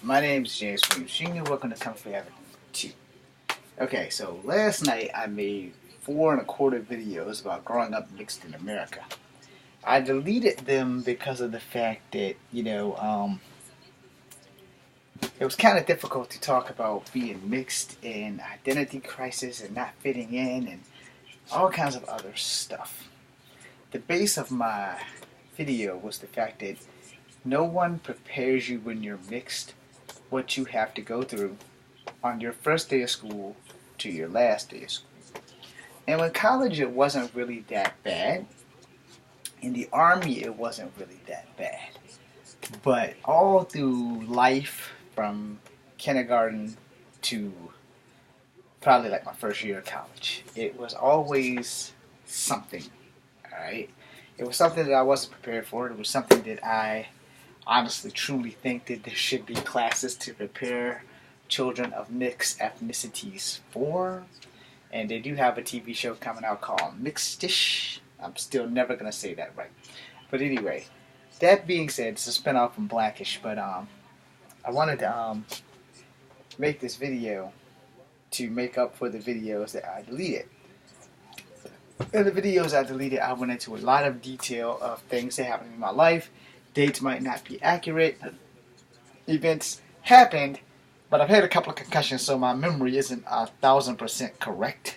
My name is James Williams Jr. Welcome to Comfy Avenue 2. Okay, so last night I made 4 1/4 videos about growing up mixed in America. I deleted them because of the fact that, it was kind of difficult to talk about being mixed and identity crisis and not fitting in and all kinds of other stuff. The base of my video was the fact that no one prepares you when you're mixed what you have to go through on your first day of school to your last day of school. And with college, it wasn't really that bad. In the Army, it wasn't really that bad. But all through life, from kindergarten to probably like my first year of college, it was always something, alright? It was something that I wasn't prepared for. It was something that I honestly truly think that there should be classes to prepare children of mixed ethnicities for. And they do have a TV show coming out called Mixed-ish. I'm still never going to say that right. But anyway, that being said, it's a spinoff from Blackish. But I wanted to make this video to make up for the videos that I deleted. In the videos I deleted, I went into a lot of detail of things that happened in my life. Dates might not be accurate. Events happened, but I've had a couple of concussions, so my memory isn't 1,000% correct.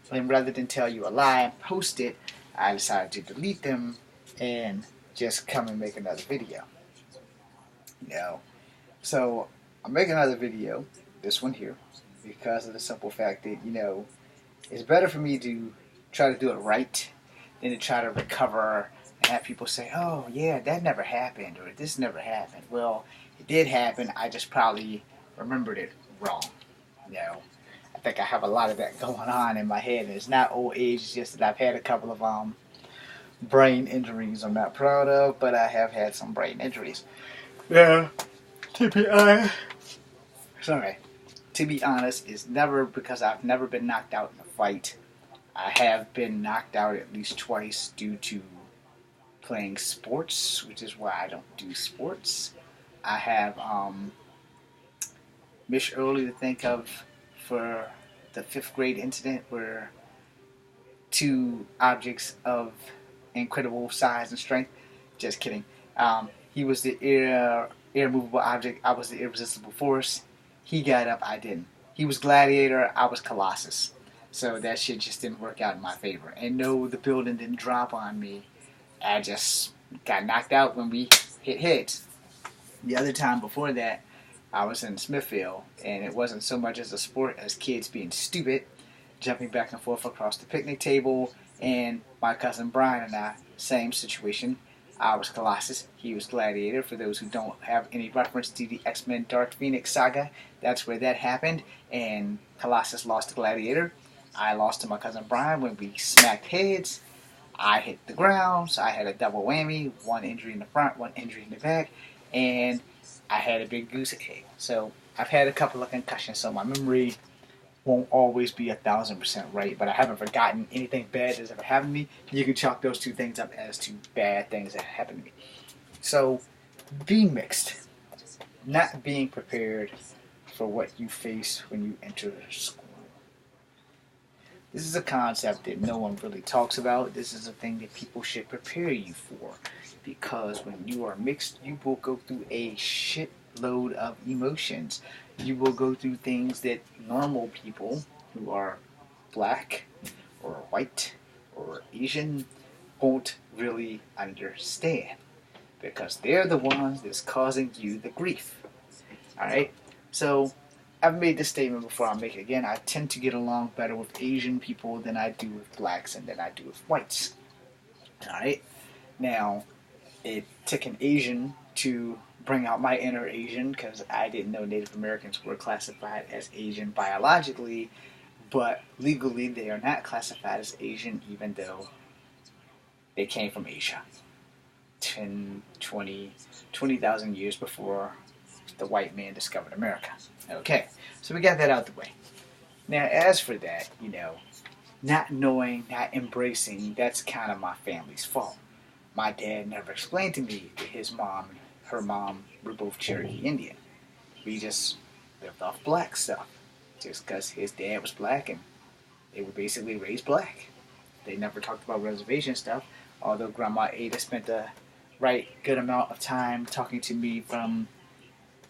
And rather than tell you a lie and post it, I decided to delete them and just come and make another video. So I'm making another video, this one here, because of the simple fact that, it's better for me to try to do it right than to try to recover and have people say, oh yeah, that never happened, or this never happened. Well, it did happen, I just probably remembered it wrong. I think I have a lot of that going on in my head, and it's not old age, it's just that I've had a couple of brain injuries I'm not proud of, but I have had some brain injuries. Yeah, to be honest, it's never because I've never been knocked out in a fight. I have been knocked out at least twice due to playing sports, which is why I don't do sports. I have Miss Early to think of for the 5th grade incident where 2 objects of incredible size and strength. Just kidding. He was the irremovable object. I was the irresistible force. He got up. I didn't. He was Gladiator. I was Colossus. So that shit just didn't work out in my favor. And no, the building didn't drop on me. I just got knocked out when we hit heads. The other time before that, I was in Smithfield, and it wasn't so much as a sport as kids being stupid, jumping back and forth across the picnic table, and my cousin Brian and I, same situation. I was Colossus, he was Gladiator. For those who don't have any reference to the X-Men Dark Phoenix saga, that's where that happened, and Colossus lost to Gladiator. I lost to my cousin Brian when we smacked heads. I hit the ground, so I had a double whammy, 1 injury in the front, 1 injury in the back, and I had a big goose egg. So I've had a couple of concussions, so my memory won't always be 1,000% right, but I haven't forgotten anything bad that's ever happened to me. You can chalk those 2 things up as 2 bad things that happened to me. So, being mixed, not being prepared for what you face when you enter school. This is a concept that no one really talks about. This is a thing that people should prepare you for, because when you are mixed, you will go through a shitload of emotions. You will go through things that normal people who are black or white or Asian won't really understand, because they're the ones that's causing you the grief. Alright? So, I've made this statement before, I'll make it again. I tend to get along better with Asian people than I do with blacks and than I do with whites. Alright? Now, it took an Asian to bring out my inner Asian, because I didn't know Native Americans were classified as Asian biologically, but legally they are not classified as Asian, even though they came from Asia 10, 20,000 years before the white man discovered America. Okay, so we got that out the way. Now, as for that, not knowing, not embracing, that's kind of my family's fault. My dad never explained to me that her mom were both Cherokee Indian. we just lived off black stuff. Just because his dad was black and they were basically raised black. They never talked about reservation stuff, although Grandma Ada spent a right good amount of time talking to me from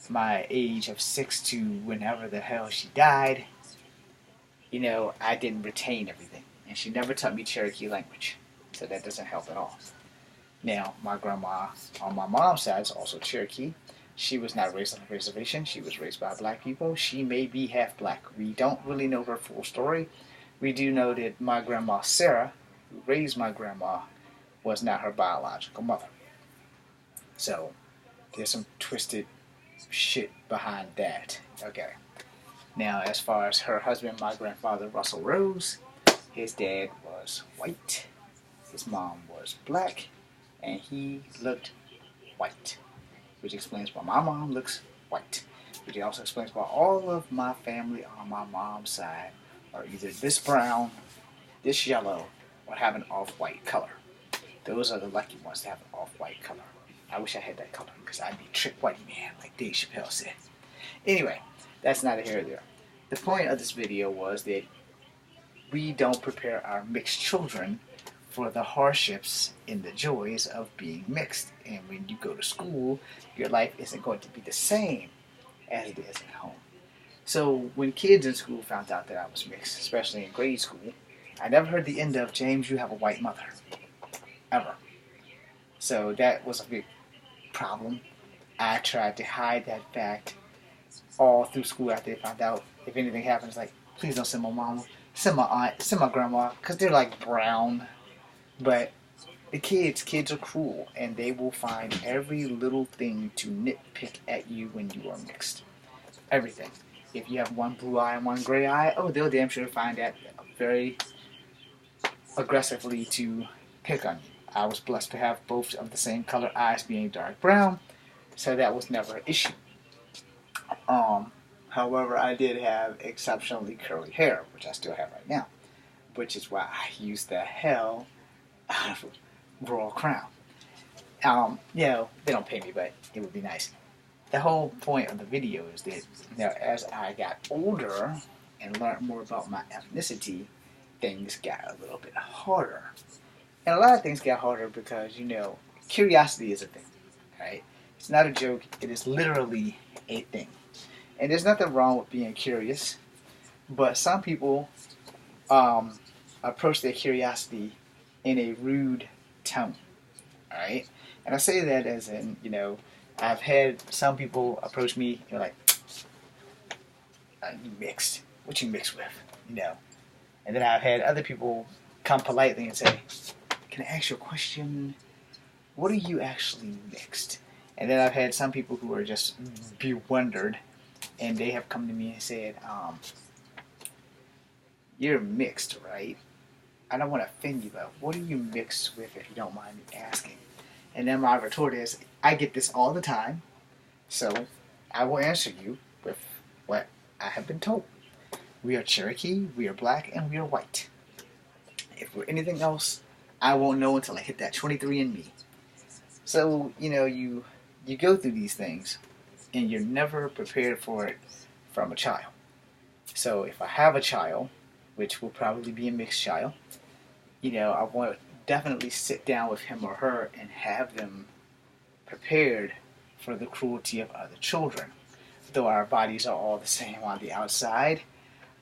my age of 6 to whenever the hell she died. You know, I didn't retain everything. And she never taught me Cherokee language. So that doesn't help at all. Now, my grandma on my mom's side is also Cherokee. She was not raised on a reservation. She was raised by black people. She may be half black. We don't really know her full story. We do know that my grandma Sarah, who raised my grandma, was not her biological mother. So, there's some twisted shit behind that. Okay. Now, as far as her husband, my grandfather, Russell Rose, his dad was white, his mom was black, and he looked white. Which explains why my mom looks white. Which also explains why all of my family on my mom's side are either this brown, this yellow, or have an off-white color. Those are the lucky ones to have an off-white color. I wish I had that color, because I'd be trick white man, like Dave Chappelle said. Anyway, that's neither here nor there. The point of this video was that we don't prepare our mixed children for the hardships and the joys of being mixed. And when you go to school, your life isn't going to be the same as it is at home. So when kids in school found out that I was mixed, especially in grade school, I never heard the end of, James, you have a white mother. Ever. So that was a big problem. I tried to hide that fact all through school after they found out. If anything happens, like, please don't send my mama, send my aunt, send my grandma, because they're like brown. But the kids are cruel, and they will find every little thing to nitpick at you when you are mixed. Everything. If you have one blue eye and one gray eye, oh, they'll damn sure find that very aggressively to pick on you. I was blessed to have both of the same color eyes being dark brown, so that was never an issue. However, I did have exceptionally curly hair, which I still have right now, which is why I use the hell out of Royal Crown. You know, they don't pay me, but it would be nice. The whole point of the video is that, you know, as I got older and learned more about my ethnicity, things got a little bit harder. And a lot of things got harder because, you know, curiosity is a thing, right? It's not a joke. It is literally a thing. And there's nothing wrong with being curious, but some people approach their curiosity in a rude tone, alright? And I say that as in, you know, I've had some people approach me, you know, like, you mixed. What you mixed with, you know? And then I've had other people come politely and say, can I ask you a question? What are you actually mixed? And then I've had some people who are just bewildered, and they have come to me and said, you're mixed, right? I don't want to offend you, but what are you mixed with, if you don't mind me asking? And then my retort is, I get this all the time, so I will answer you with what I have been told. We are Cherokee, we are black, and we are white. If we're anything else, I won't know until I hit that 23andMe. So, you know, you go through these things, and you're never prepared for it from a child. So if I have a child, which will probably be a mixed child, you know, I want to definitely sit down with him or her and have them prepared for the cruelty of other children. Though our bodies are all the same on the outside,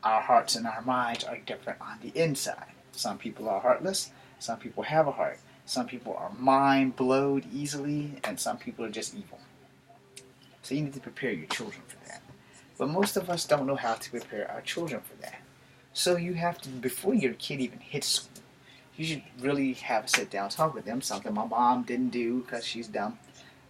our hearts and our minds are different on the inside. Some people are heartless, some people have a heart, some people are mind-blowed easily, and some people are just evil. So you need to prepare your children for that. But most of us don't know how to prepare our children for that. So you have to, before your kid even hits school, you should really have a sit-down talk with them, something my mom didn't do because she's dumb.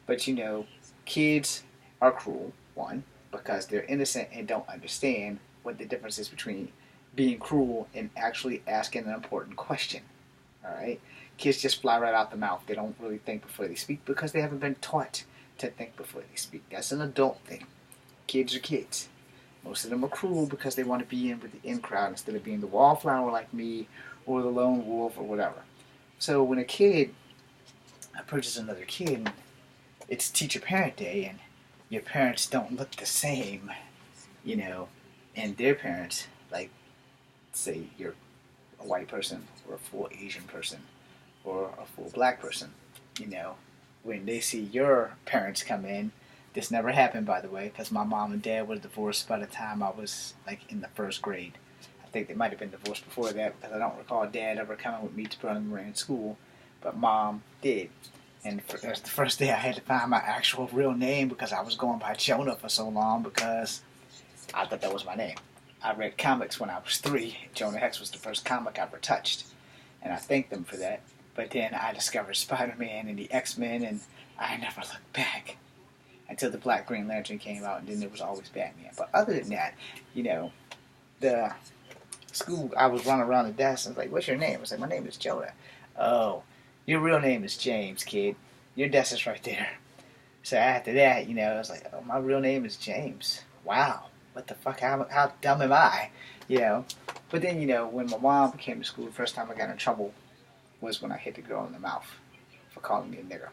But you know, kids are cruel, one, because they're innocent and don't understand what the difference is between being cruel and actually asking an important question. Alright? Kids just fly right out the mouth. They don't really think before they speak because they haven't been taught to think before they speak. That's an adult thing. Kids are kids. Most of them are cruel because they want to be in with the in crowd instead of being the wallflower like me or the lone wolf or whatever. So when a kid approaches another kid, it's teacher-parent day, and your parents don't look the same, you know, and their parents, like, say you're a white person or a full Asian person or a full black person, you know, when they see your parents come in, this never happened, by the way, because my mom and dad were divorced by the time I was like in the first grade. I think they might have been divorced before that because I don't recall dad ever coming with me to Berlin School, but mom did. And that was the first day I had to find my actual real name because I was going by Jonah for so long because I thought that was my name. I read comics when I was 3. Jonah Hex was the first comic I ever touched, and I thanked them for that. But then I discovered Spider-Man and the X-Men, and I never looked back until the Black Green Lantern came out, and then there was always Batman. But other than that, you know, the school, I was running around the desk, and I was like, what's your name? I was like, my name is Jonah. Oh, your real name is James, kid. Your desk is right there. So after that, you know, I was like, oh, my real name is James. Wow. What the fuck? How dumb am I? You know? But then, you know, when my mom came to school, the first time I got in trouble was when I hit the girl in the mouth for calling me a nigger.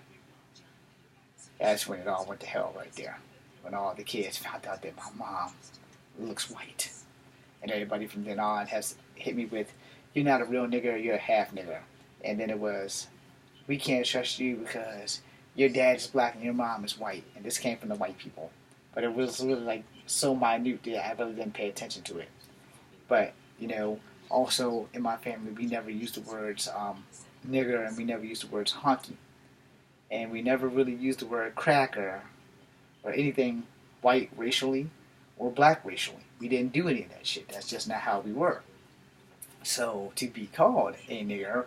That's when it all went to hell right there. When all the kids found out that my mom looks white. And everybody from then on has hit me with, you're not a real nigger, you're a half nigger. And then it was, we can't trust you because your dad is black and your mom is white. And this came from the white people. But it was really like so minute that I really didn't pay attention to it. But, you know, also in my family we never used the words nigger, and we never used the words honky. And we never really used the word cracker or anything white racially or black racially. We didn't do any of that shit. That's just not how we were. So to be called a nigger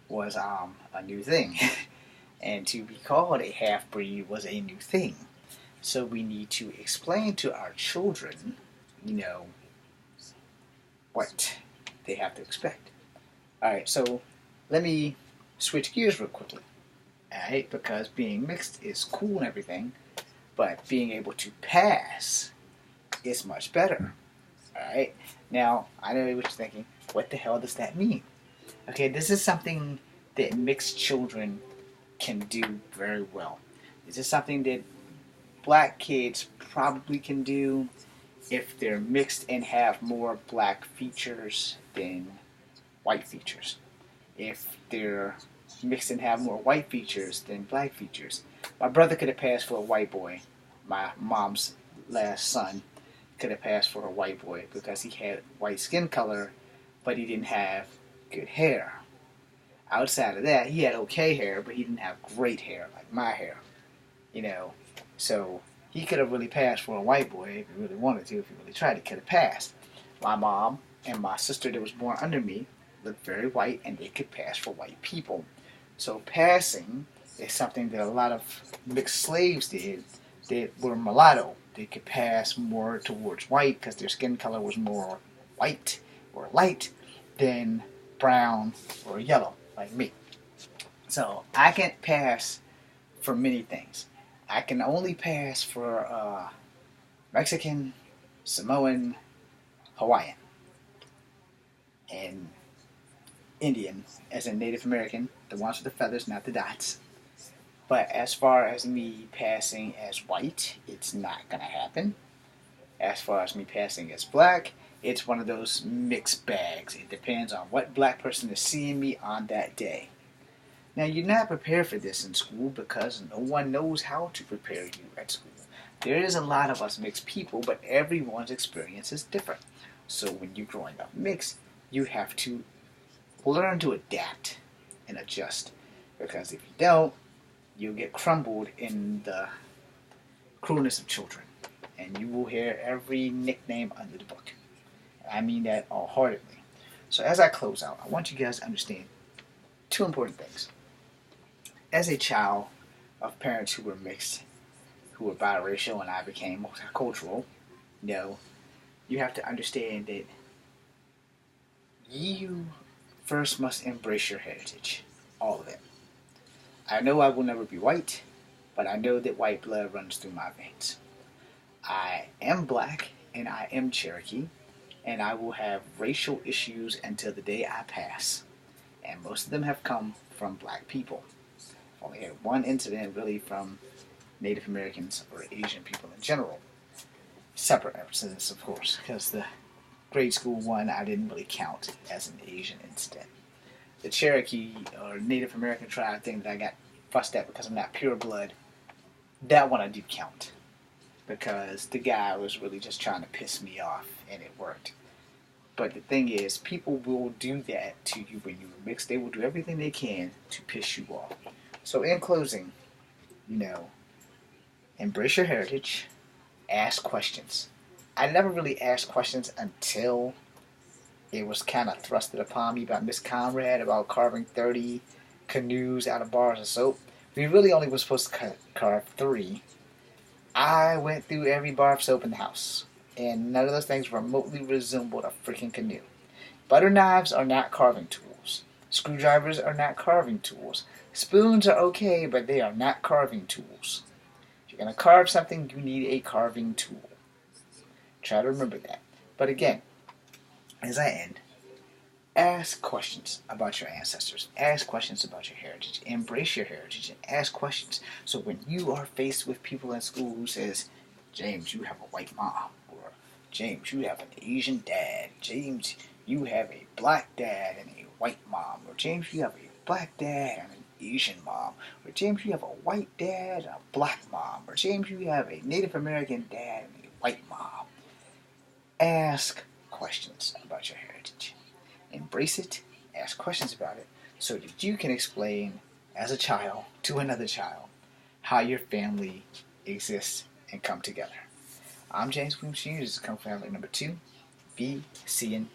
was a new thing. And to be called a half-breed was a new thing. So we need to explain to our children, you know, what they have to expect. Alright, so let me switch gears real quickly. Alright, because being mixed is cool and everything, but being able to pass is much better. Alright, now I know what you're thinking, what the hell does that mean? Okay, this is something that mixed children can do very well. This is something that black kids probably can do if they're mixed and have more black features than white features. If they're mixed and have more white features than black features. My brother could have passed for a white boy. My mom's last son could have passed for a white boy because he had white skin color, but he didn't have good hair. Outside of that, he had okay hair, but he didn't have great hair like my hair. You know, so he could have really passed for a white boy if he really wanted to. If he really tried, he could have passed. My mom and my sister that was born under me looked very white, and they could pass for white people. So passing is something that a lot of mixed slaves did that were mulatto. They could pass more towards white because their skin color was more white or light than brown or yellow like me. So I can pass for many things. I can only pass for Mexican, Samoan, Hawaiian, and Indian, as in Native American, the ones with the feathers, not the dots. But as far as me passing as white, it's not going to happen. As far as me passing as black, it's one of those mixed bags. It depends on what black person is seeing me on that day. Now, you're not prepared for this in school because no one knows how to prepare you at school. There is a lot of us mixed people, but everyone's experience is different. So when you're growing up mixed, you have to learn to adapt and adjust. Because if you don't, you'll get crumbled in the cruelness of children. And you will hear every nickname under the book. And I mean that wholeheartedly. So as I close out, I want you guys to understand 2 important things. As a child of parents who were mixed, who were biracial, and I became multicultural, you know, you have to understand that you first must embrace your heritage, all of it. I know I will never be white, but I know that white blood runs through my veins. I am black, and I am Cherokee, and I will have racial issues until the day I pass. And most of them have come from black people. I've only had one incident really from Native Americans or Asian people in general. Separate incidents, of course, because the grade school one I didn't really count as an Asian incident. The Cherokee or Native American tribe thing that I got fussed at because I'm not pure blood, that one I do count. Because the guy was really just trying to piss me off, and it worked. But the thing is, people will do that to you when you mix. They will do everything they can to piss you off. So in closing, embrace your heritage, ask questions. I never really asked questions until it was kind of thrusted upon me by Miss Conrad about carving 30 canoes out of bars of soap. We really only were supposed to carve 3. I went through every bar of soap in the house, and none of those things remotely resembled a freaking canoe. Butter knives are not carving tools. Screwdrivers are not carving tools. Spoons are okay, but they are not carving tools. If you're going to carve something, you need a carving tool. Try to remember that. But again, as I end, ask questions about your ancestors. Ask questions about your heritage. Embrace your heritage and ask questions. So when you are faced with people in school who says, James, you have a white mom, or James, you have an Asian dad, James, you have a black dad and a white mom, or James, you have a black dad and an Asian mom, or James, you have a white dad and a black mom, or James, you have a Native American dad and a white mom. Ask questions about your heritage. Embrace it, ask questions about it, so that you can explain as a child to another child how your family exists and come together. I'm James Williams Jr. This is Kung Family number 2. Be seeing